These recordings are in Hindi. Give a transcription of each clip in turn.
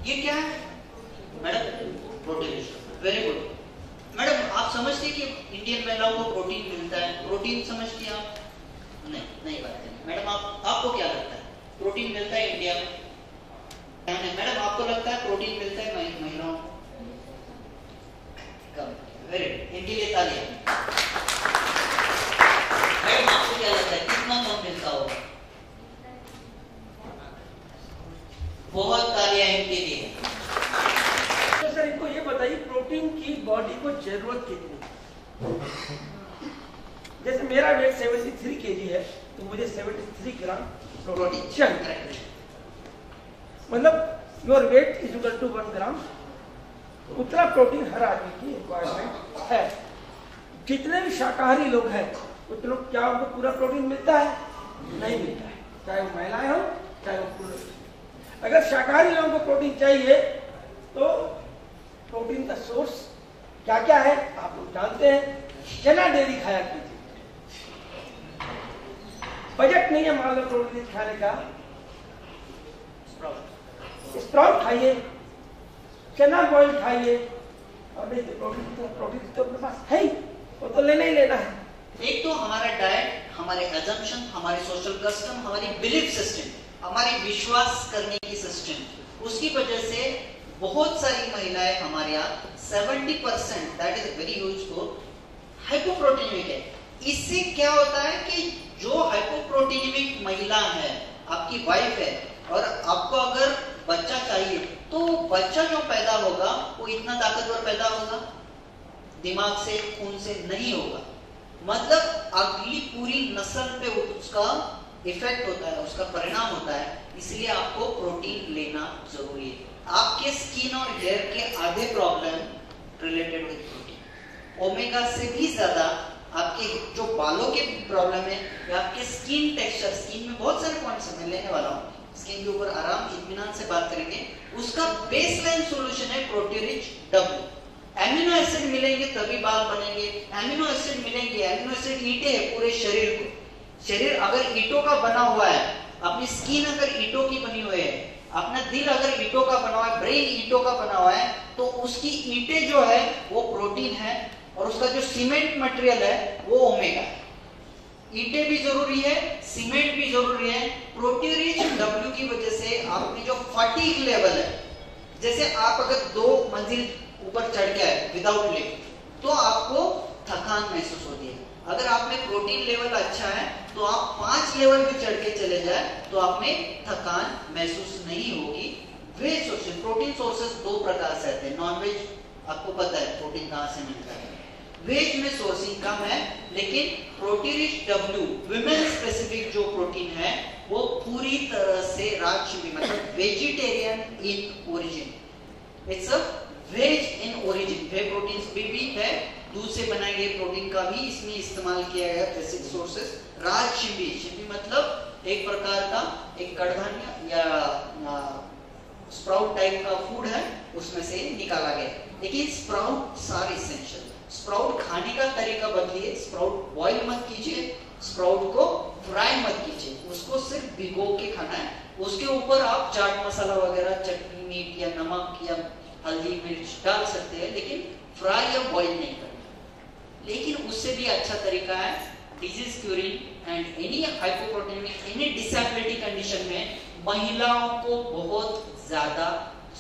ये क्या है madam? Protein. Very good madam. आप समझते हैं कि इंडियन महिलाओं को प्रोटीन मिलता है? प्रोटीन समझती हैं आप? नहीं बात है मैडम। आपको क्या लगता है प्रोटीन मिलता है इंडिया में? मैडम आपको लगता है प्रोटीन मिलता है महिलाओं को? कम। वेरी गुड, इनके लिए तालियां। मैडम आपको क्या लगता है कितना कम मिलता होगा? बहुत तालियां इनके लिए। तो सर इनको ये बताइए प्रोटीन की बॉडी को जरूरत कितनी? जैसे मेरा वेट 73 kg है तो मुझे 73 ग्राम प्रोटीन चाहिए। मतलब your weight is equal to 1 gram. उतना प्रोटीन हर आदमी की रिक्वायरमेंट है। जितने भी शाकाहारी लोग हैं उतने लोग क्या उनको पूरा प्रोटीन मिलता है? नहीं मिलता है, चाहे वो महिलाएं हो चाहे वो पुरुष। अगर शाकाहारी लोगों को प्रोटीन चाहिए तो प्रोटीन का सोर्स क्या क्या है आप लोग जानते हैं। चना डेयरी खाया कीजिए। बजट नहीं है मान लो प्रोटीन खाने का, स्प्राउट खाइए, चना बॉइल खाइए। और नहीं तो प्रोटीन तो अपने पास है ही, वो तो लेना ही लेना है। एक तो हमारा डाइट, हमारे अजम्पशन, हमारे सोशल कस्टम, हमारी बिलीफ सिस्टम, हमारी विश्वास करने की सिस्टम, उसकी वजह से बहुत सारी महिलाएं हमारे यहाँ 70% that is very huge score hypoproteinic है। इससे क्या होता है कि जो हाइपोप्रोटीनिक महिला है, आपकी वाइफ है, और आपको अगर बच्चा चाहिए तो बच्चा जो पैदा होगा वो इतना ताकतवर पैदा होगा, दिमाग से खून से नहीं होगा। मतलब अगली पूरी नस्ल पे उसका इफेक्ट होता है, उसका परिणाम होता है। इसलिए आपको प्रोटीन लेना जरूरी है। आपके स्किन और हेयर के आधे problem related with protein. Omega से भी ज्यादा आपके जो बालों के प्रॉब्लम है या आपके स्किन टेक्सचर, स्किन में बहुत सारे पॉइंट्स मैं लेने वाला हूँ, स्किन के ऊपर आराम इत्मीनान से बात करेंगे। उसका बेसलाइन सॉल्यूशन है protein rich W. Amino acid मिलेंगे तभी बाल बनेंगे। एमिनो एसिड मिलेंगे, एमिनो एसिड ईंटें हैं पूरे शरीर को। शरीर अगर ईंटों का बना हुआ है, अपनी स्किन अगर ईंटों की बनी हुई है, अपना दिल अगर ईंटों का बना हुआ है, ब्रेन ईंटों का बना हुआ है, तो उसकी ईंटें जो है वो प्रोटीन है, और उसका जो सीमेंट मटेरियल है वो ओमेगा है। ईंटें भी जरूरी है, सीमेंट भी जरूरी है। प्रोटीन रिच डब्ल्यू की वजह से आपकी जो फटीग लेवल है, जैसे आप अगर 2 मंजिल ऊपर चढ़ के आए विदाउट लिफ्ट तो आपको थकान महसूस होती है। अगर आप में प्रोटीन लेवल अच्छा है तो आप 5 लेवल भी चढ़ के चले जाए तो आप में थकान महसूस नहीं होगी। वेज सोर्सेज, प्रोटीन सोर्सेज 2 प्रकार से आते हैं। नॉन वेज आपको पता है प्रोटीन कहां से मिलता है। वेज में सोर्सिंग कम है, लेकिन protein rich W women specific जो प्रोटीन है वो पूरी तरह से राजशील, मतलब vegetarian in origin. It's a ways in origin. Way proteins भी है, दूध से बनाए गए प्रोटीन का भी इसमें इस्तेमाल किया गया बेसिक सोर्सेस। राजशिंबी, शिंबी मतलब एक प्रकार का एक कडधान्य या स्प्राउट टाइप का फूड है, उसमें से निकाला गया। लेकिन स्प्राउट आर एसेंशियल। स्प्राउट खाने का तरीका बदलिए, स्प्राउट बॉईल मत कीजिए, स्प्राउट को फ्राई मत कीजिए, उसको सिर्फ भिगो के खाना है। उसके ऊपर आप चाट मसाला वगैरह, चटनी, मीट या नमक या हल्दी मिर्च डाल सकते हैं, लेकिन फ्राई या बॉईल नहीं करना। लेकिन उससे भी अच्छा तरीका है disease curing and any hypoproteinic, any disability condition में महिलाओं को बहुत ज्यादा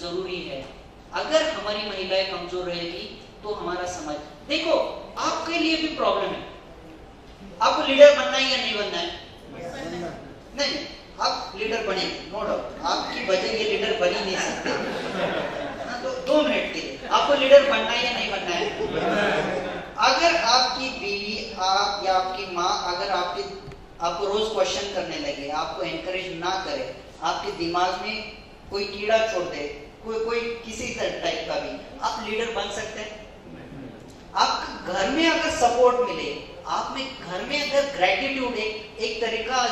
जरूरी है। अगर हमारी महिलाएं कमजोर रहेगी तो हमारा समाज, देखो आपके लिए भी प्रॉब्लम है, आपको लीडर बनना है या नहीं बनना है? नहीं, आप लीडर बने, नो डाउट, आपकी वजह ये लीडर बन ही नहीं सकते। तो 2 मिनट के लिए आपको लीडर बनना है या नहीं बनना है? अगर आपकी बीवी, आप या आपकी माँ अगर आपको रोज क्वेश्चन करने लगे, आपको एनकरेज ना करे, आपके दिमाग में कोई कीड़ा छोड़ दे, कोई किसी टाइप का भी, आप लीडर बन सकते हैं? आप घर में अगर सपोर्ट मिले, आप में घर में अगर ग्रेटिट्यूड, एक तरीका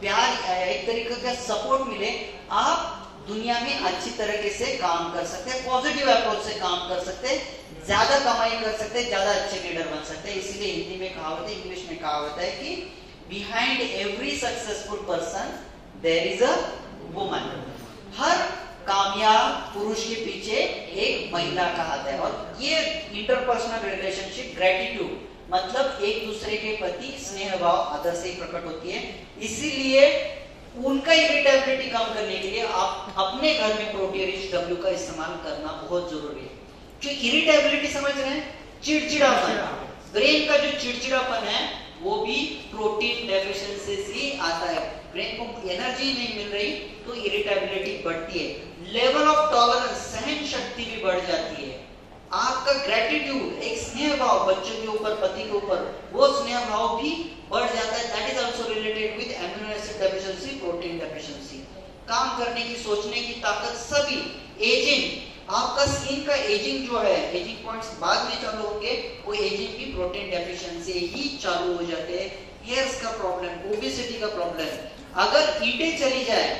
प्यार, एक तरीके का सपोर्ट मिले, आप दुनिया में अच्छी तरीके से काम कर सकते हैं, पॉजिटिव अप्रोच से काम कर सकते हैं, ज्यादा कमाई कर सकते हैं, ज्यादा अच्छे लीडर बन सकते हैं। इसीलिए हिंदी में कहावत है, इंग्लिश में कहावत है कि behind every successful person there is a woman. हर कामयाब पुरुष के पीछे एक महिला का हाथ है। और ये इंटरपर्सनल रिलेशनशिप ग्रेटिट्यूड मतलब एक दूसरे के प्रति स्नेह भाव आदर से प्रकट होती है। इसीलिए उनका इरिटेबिलिटी कम करने के लिए आप अपने घर में प्रोटीरिच W का इस्तेमाल करना बहुत जरूरी है। जो इरिटेबिलिटी समझ रहे हैं, चिड़चिड़ापन, ब्रेन का जो चिड़चिड़ापन है वो भी प्रोटीन डेफिशिएंसी से आता है। ब्रेन को एनर्जी नहीं मिल रही तो इरिटेबिलिटी बढ़ती है। लेवल ऑफ टॉलरेंस, सहन शक्ति भी बढ़ जाती है। आपका ग्रेटिट्यूड, एक स्नेह भाव बच्चों के ऊपर, पति के ऊपर, वो स्नेह भाव भी बढ़ जाता है। That is also related with amino acid deficiency, protein deficiency. काम करने की, सोचने की ताकत, सभी एजिंग, आपका स्किन का एजिंग जो है, एजिंग पॉइंट्स बाद में चालू होंगे, वो एजिंग भी प्रोटीन डेफिशिएंसी ही चालू हो जाते हैं। हेयर्स का प्रॉब्लम, ओबेसिटी का प्रॉब्लम, अगर ईंटें चली जाए,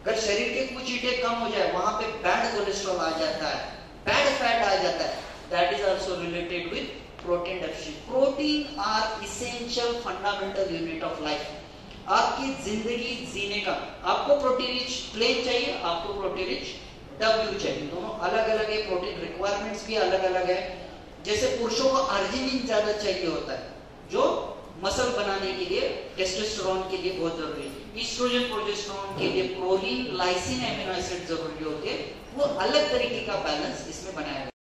अगर शरीर के कुछ ईंटें कम हो जाए, वहां पे बैड कोलेस्ट्रॉल आ जाता है, बैड फैट आ जाता है। That is also related with protein deficiency. Protein are essential fundamental unit of life. आपकी जिंदगी जीने का, आपको प्रोटीन रिच प्लेन चाहिए, आपको प्रोटीन रिच W चाहिए, दोनों अलग अलग है। प्रोटीन रिक्वायरमेंट्स भी अलग अलग है। जैसे पुरुषों को अर्जिनिन ज्यादा चाहिए होता है, जो मसल बनाने के लिए, टेस्टोस्टेरोन के लिए बहुत जरूरी है। ईस्ट्रोजन प्रोजेस्टेरोन के लिए प्रोलीन, लाइसिन, एमिनो एसिड जरूरी होते हैं। वो अलग तरीके का बैलेंस इसमें बनाया